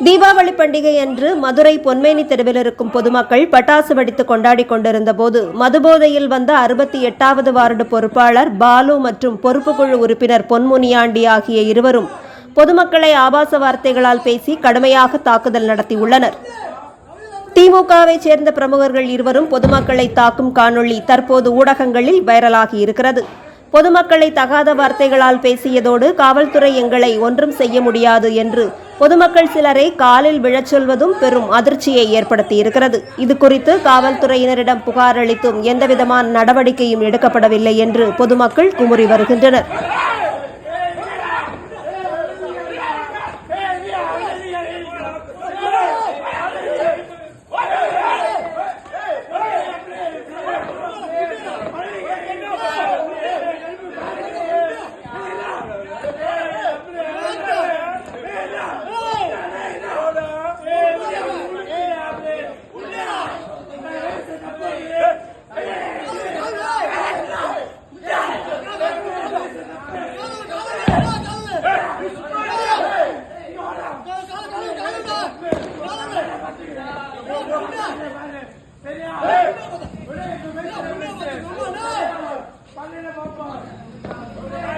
தீபாவளி பண்டிகை அன்று மதுரை பொன்மேனி தெருவில் இருக்கும் பொதுமக்கள் பட்டாசு வெடித்து கொண்டாடி கொண்டிருந்த போது மதுபோதையில் வந்த 68வது வார்டு பொறுப்பாளர் பாலு மற்றும் பொறுப்புக்குழு உறுப்பினர் பொன்முனியாண்டி ஆகிய இருவரும் பொதுமக்களை ஆபாச வார்த்தைகளால் பேசி கடுமையாக தாக்குதல் நடத்தியுள்ளனர். திமுகவை சேர்ந்த பிரமுகர்கள் இருவரும் பொதுமக்களை தாக்கும் காணொளி தற்போது ஊடகங்களில் வைரலாகி இருக்கிறது. பொதுமக்களை தகாத வார்த்தைகளால் பேசியதோடு காவல்துறை எங்களை ஒன்றும் செய்ய முடியாது என்று பொதுமக்கள் சிலரை காலில் விழச் சொல்வதும் பெரும் அதிர்ச்சியை ஏற்படுத்தியிருக்கிறது. இது குறித்து காவல்துறையினரிடம் புகார் அளித்தும் எந்தவிதமான நடவடிக்கையும் எடுக்கப்படவில்லை என்று பொதுமக்கள் குமுறி வருகின்றனர். Hey!